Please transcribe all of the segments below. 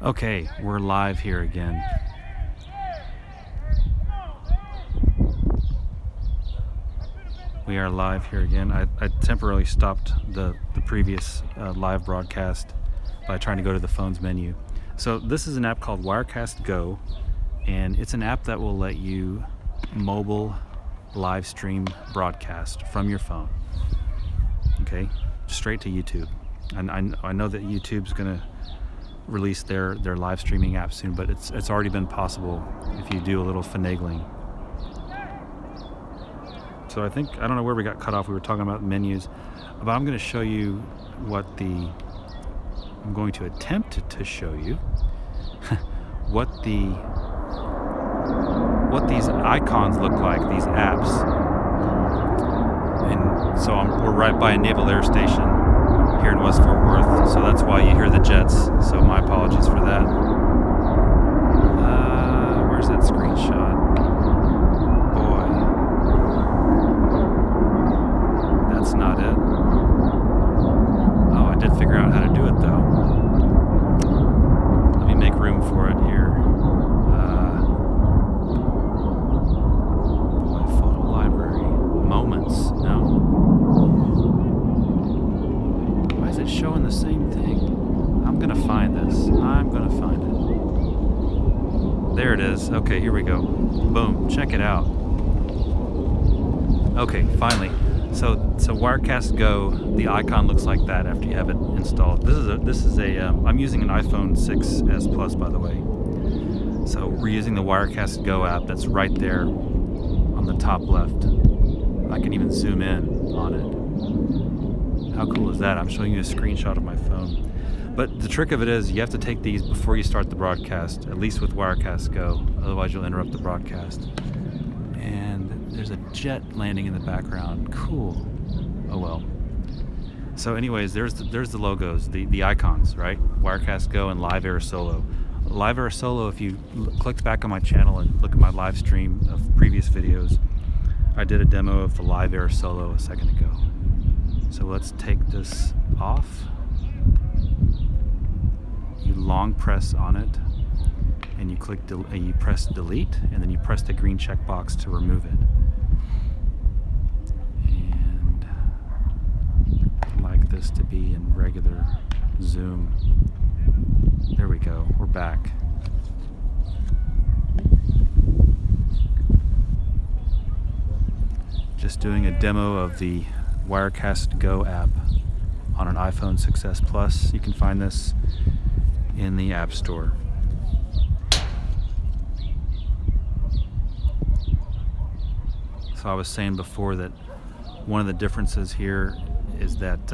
Okay, we're live here again. We are live here again. I temporarily stopped the previous live broadcast by trying to go to the phone's menu. So this is an app called Wirecast Go, and it's an app that will let you mobile live stream broadcast from your phone. Okay, straight to YouTube. And I know that YouTube's going to release their live streaming app soon, but it's already been possible if you do a little finagling. So I don't know where we got cut off. We were talking about menus, but I'm going to show you I'm going to attempt to show you what these icons look like, these apps. And so we're right by a Naval Air Station here in West Fort Worth, so that's why you hear the jets, so my apologies for that. Where's that screenshot? Boy, that's not it. Oh, I did figure out how to do it though. Let me make room for it here. Boy, photo library. Moments, no? Is it showing the same thing? I'm gonna find this. There it is. Okay, here we go. Boom. Check it out. Okay, finally. So Wirecast Go, the icon looks like that after you have it installed. I'm using an iPhone 6s Plus, by the way. So we're using the Wirecast Go app that's right there on the top left. I can even zoom in on it. How cool is that? I'm showing you a screenshot of my phone. But the trick of it is you have to take these before you start the broadcast, at least with Wirecast Go. Otherwise you'll interrupt the broadcast. And there's a jet landing in the background. Cool. Oh well. So anyways, there's the logos, the icons, right? Wirecast Go and Live Air Solo. Live Air Solo, if you clicked back on my channel and look at my live stream of previous videos, I did a demo of the Live Air Solo a second ago. So let's take this off. You long press on it, and you you press delete, and then you press the green checkbox to remove it. And I'd like this to be in regular zoom. There we go. We're back. Just doing a demo of the Wirecast Go app on an iPhone 6s Plus. You can find this in the App Store. So I was saying before that one of the differences here is that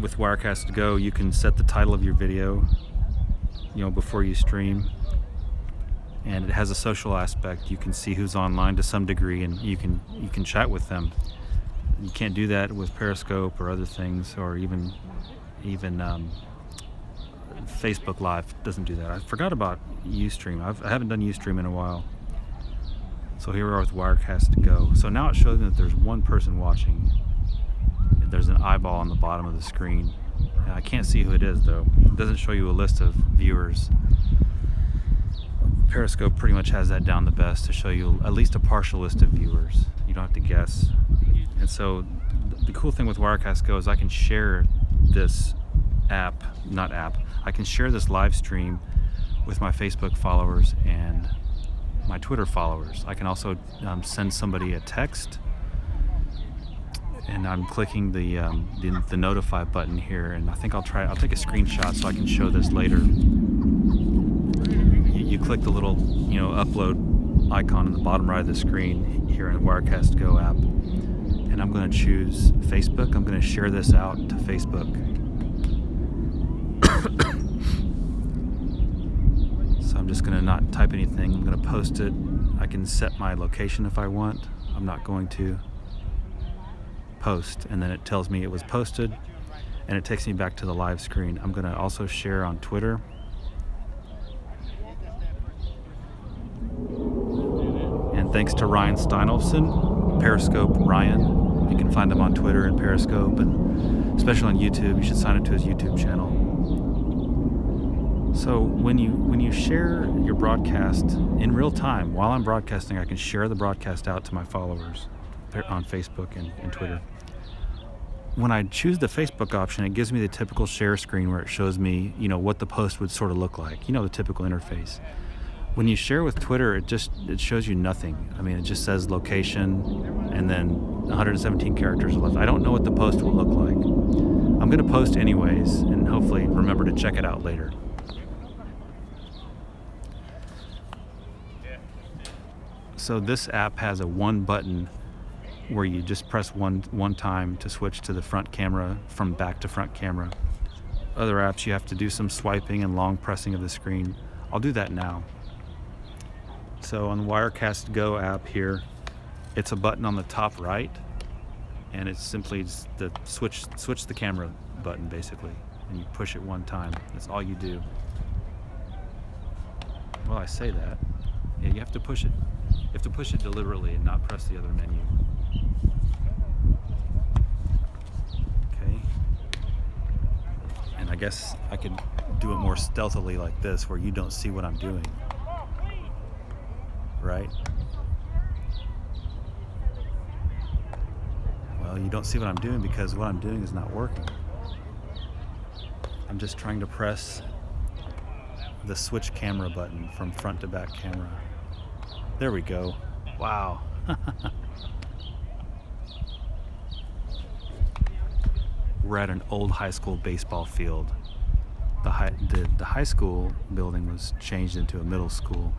with Wirecast Go you can set the title of your video, before you stream. And it has a social aspect. You can see who's online to some degree, and you can chat with them. You can't do that with Periscope or other things, or even Facebook Live doesn't do that. I forgot about Ustream. I haven't done Ustream in a while. So here we are with Wirecast Go. So now it shows me that there's one person watching. There's an eyeball on the bottom of the screen. I can't see who it is though. It doesn't show you a list of viewers. Periscope pretty much has that down the best to show you at least a partial list of viewers. You don't have to guess. And so the cool thing with Wirecast Go is I can share this I can share this live stream with my Facebook followers and my Twitter followers. I can also send somebody a text, and I'm clicking the notify button here, and I think I'll take a screenshot so I can show this later. You click the little, upload icon in the bottom right of the screen here in the Wirecast Go app, and I'm going to choose Facebook. I'm going to share this out to Facebook. So I'm just going to not type anything. I'm going to post it. I can set my location if I want. I'm not going to. Post, and then it tells me it was posted, and it takes me back to the live screen. I'm going to also share on Twitter. And thanks to Ryan Steinolfson, Periscope Ryan. You can find him on Twitter and Periscope, and especially on YouTube. You should sign up to his YouTube channel. So when you share your broadcast in real time, while I'm broadcasting, I can share the broadcast out to my followers on Facebook and Twitter. When I choose the Facebook option, it gives me the typical share screen where it shows me, what the post would sort of look like, the typical interface. When you share with Twitter, it shows you nothing. I mean, it just says location and then 117 characters left. I don't know what the post will look like. I'm going to post anyways and hopefully remember to check it out later. So this app has a one button where you just press one time to switch to the front camera from back to front camera. Other apps you have to do some swiping and long pressing of the screen. I'll do that now. So on the Wirecast Go app here, it's a button on the top right, and it's simply just the switch the camera button basically, and you push it one time. That's all you do. Well, I say that. Yeah, you have to push it. You have to push it deliberately and not press the other menu. Okay. And I guess I could do it more stealthily like this, where you don't see what I'm doing. Right? Well, you don't see what I'm doing because what I'm doing is not working. I'm just trying to press the switch camera button from front to back camera. There we go. Wow. We're at an old high school baseball field. The high school building was changed into a middle school,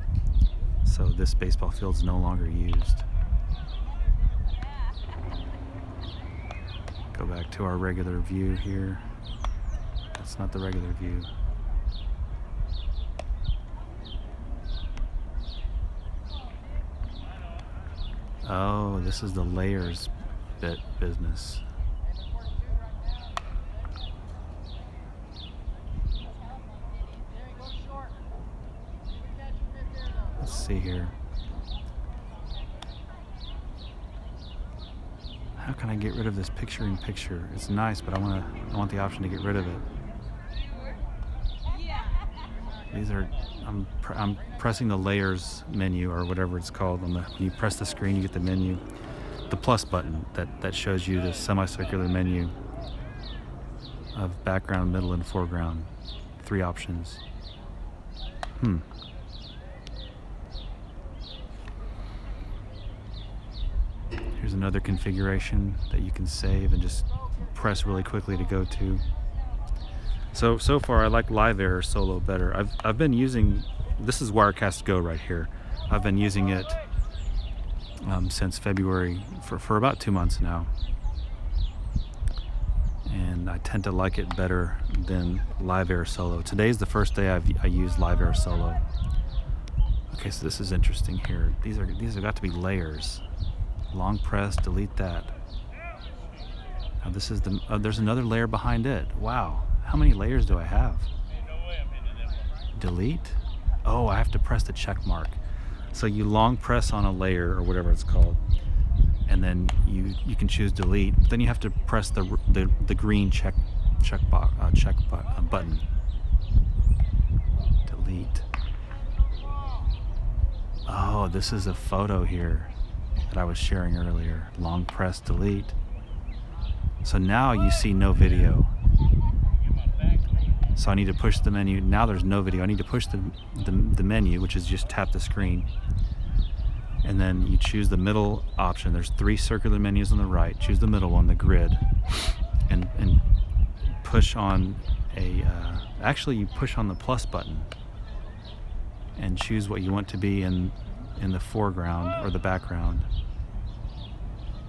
so this baseball field is no longer used. Go back to our regular view here. That's not the regular view. Oh, this is the layers business. Let's see here. How can I get rid of this picture-in-picture? It's nice, but I want the option to get rid of it. I'm pressing the layers menu or whatever it's called. When you press the screen, you get the menu. The plus button that shows you the semicircular menu of background, middle, and foreground. 3 options. Here's another configuration that you can save and just press really quickly to go to. So far I like Live Error Solo better. I've been using, this is Wirecast Go right here. I've been using it since February for about 2 months now. And I tend to like it better than Live Error Solo. Today's the first day I used Live Error Solo. Okay, so this is interesting here. These have got to be layers. Long press, delete that. Now this is there's another layer behind it. Wow. How many layers do I have? Delete? Oh, I have to press the check mark. So you long press on a layer or whatever it's called, and then you can choose delete. But then you have to press the green check button. Delete. Oh, this is a photo here that I was sharing earlier. Long press delete. So now you see no video. So I need to push the menu. Now there's no video. I need to push the menu, which is just tap the screen. And then you choose the middle option. There's 3 circular menus on the right. Choose the middle one, the grid. And push on actually you push on the plus button. And choose what you want to be in the foreground or the background.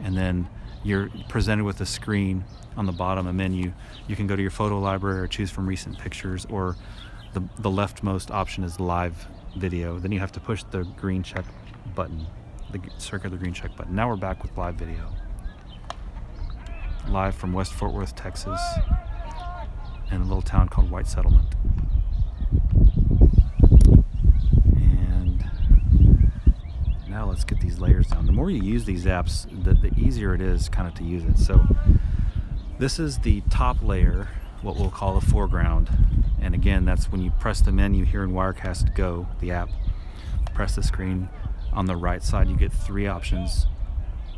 And then you're presented with a screen on the bottom, a menu. You can go to your photo library or choose from recent pictures, or the leftmost option is live video. Then you have to push the green check button, the circular green check button. Now we're back with live video. Live from West Fort Worth, Texas, in a little town called White Settlement. And now let's get these layers down. The more you use these apps, the easier it is kind of to use it. So this is the top layer what we'll call a foreground. And again, that's when you press the menu here in Wirecast Go, the app, press the screen. On the right side, you get 3 options.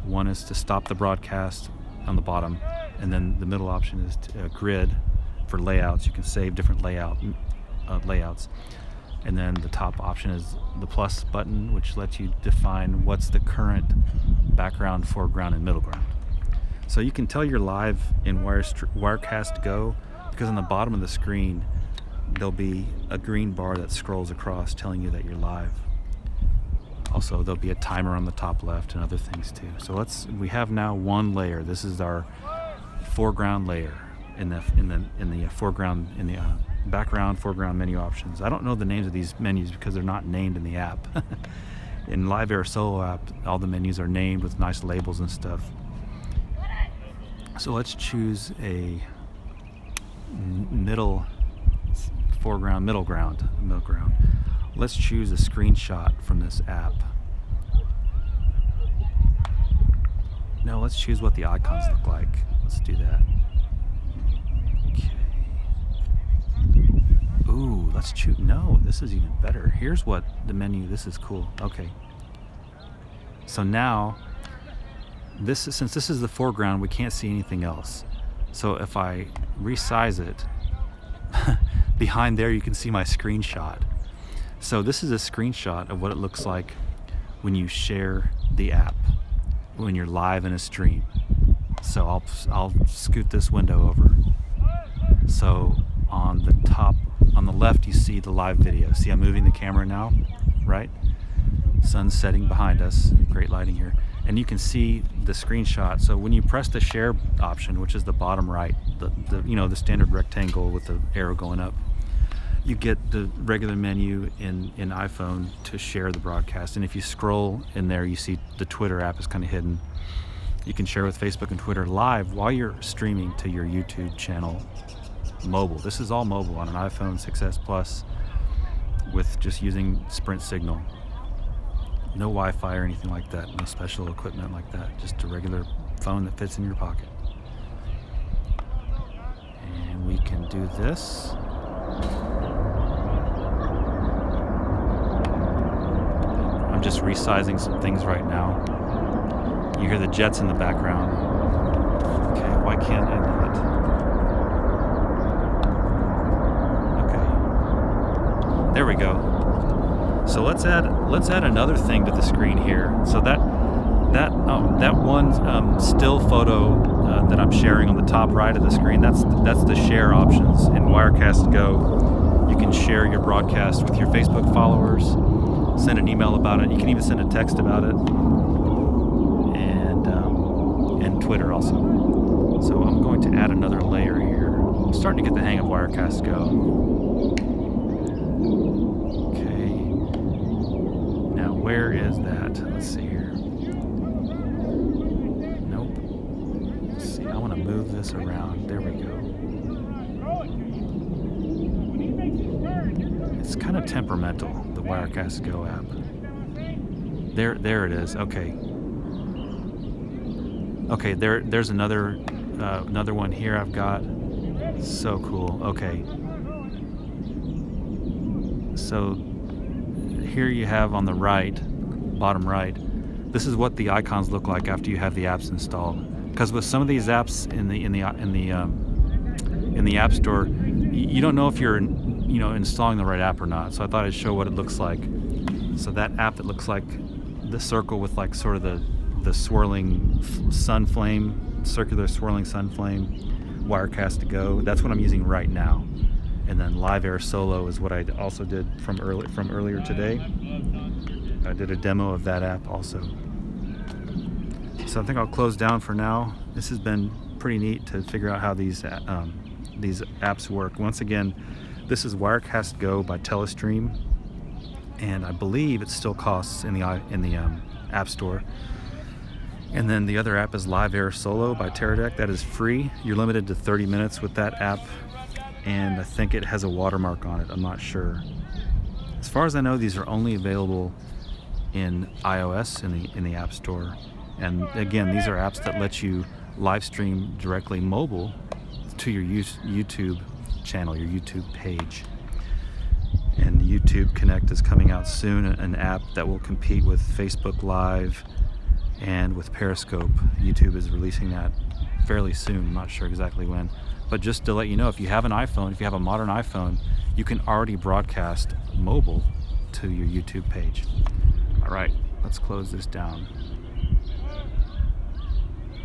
One is to stop the broadcast on the bottom, and then the middle option is a grid for layouts. You can save different layouts. And then the top option is the plus button, which lets you define what's the current background, foreground, and middle ground. So you can tell you're live in Wirecast Go because on the bottom of the screen there'll be a green bar that scrolls across telling you that you're live. Also, there'll be a timer on the top left and other things too. So we have now one layer. This is our foreground layer in the foreground, in the background, foreground menu options. I don't know the names of these menus because they're not named in the app. In Live Air Solo app, all the menus are named with nice labels and stuff. So let's choose a middle ground. Let's choose a screenshot from this app. No, let's choose what the icons look like. Let's do that. Okay. Ooh, let's choose. No, this is even better. Here's what the menu. This is cool. Okay. So now, since this is the foreground, we can't see anything else. So if I resize it, behind there you can see my screenshot. So this is a screenshot of what it looks like when you share the app, when you're live in a stream. So I'll scoot this window over. So on the left you see the live video. See, I'm moving the camera now, right? Sun's setting behind us, great lighting here. And you can see the screenshot. So when you press the share option, which is the bottom right, the standard rectangle with the arrow going up, you get the regular menu in iPhone to share the broadcast. And if you scroll in there, you see the Twitter app is kind of hidden. You can share with Facebook and Twitter live while you're streaming to your YouTube channel mobile. This is all mobile on an iPhone 6s Plus with just using Sprint signal. No Wi-Fi or anything like that, no special equipment like that, just a regular phone that fits in your pocket. And we can do this. I'm just resizing some things right now. You hear the jets in the background. Okay, why can't I not? Okay. There we go. So let's add another thing to the screen here. So that one still photo that I'm sharing on the top right of the screen, that's the share options in Wirecast Go. You can share your broadcast with your Facebook followers, send an email about it. You can even send a text about it, and Twitter also. So I'm going to add another layer here. I'm starting to get the hang of Wirecast Go. Where is that? Let's see here. Nope. Let's see. I want to move this around. There we go. It's kind of temperamental, the Wirecast Go app. There it is. Okay. Okay. There's another one here. I've got. So cool. Okay. So. Here you have on the right, bottom right, this is what the icons look like after you have the apps installed. Because with some of these apps in the App Store, you don't know if you're installing the right app or not. So I thought I'd show what it looks like. So that app that looks like the circle with like sort of the swirling sun flame, circular swirling sun flame, Wirecast Go. That's what I'm using right now. And then Live Air Solo is what I also did from earlier today. I did a demo of that app also. So I think I'll close down for now. This has been pretty neat to figure out how these apps work. Once again, this is Wirecast Go by Telestream, and I believe it still costs in the App Store. And then the other app is Live Air Solo by Teradek. That is free. You're limited to 30 minutes with that app. And I think it has a watermark on it. I'm not sure. As far as I know, these are only available in iOS in the App Store. And again, these are apps that let you live stream directly mobile to your YouTube channel, your YouTube page. And YouTube Connect is coming out soon, an app that will compete with Facebook Live and with Periscope. YouTube is releasing that fairly soon. I'm not sure exactly when. But just to let you know, if you have an iPhone, if you have a modern iPhone, you can already broadcast mobile to your YouTube page. All right, let's close this down.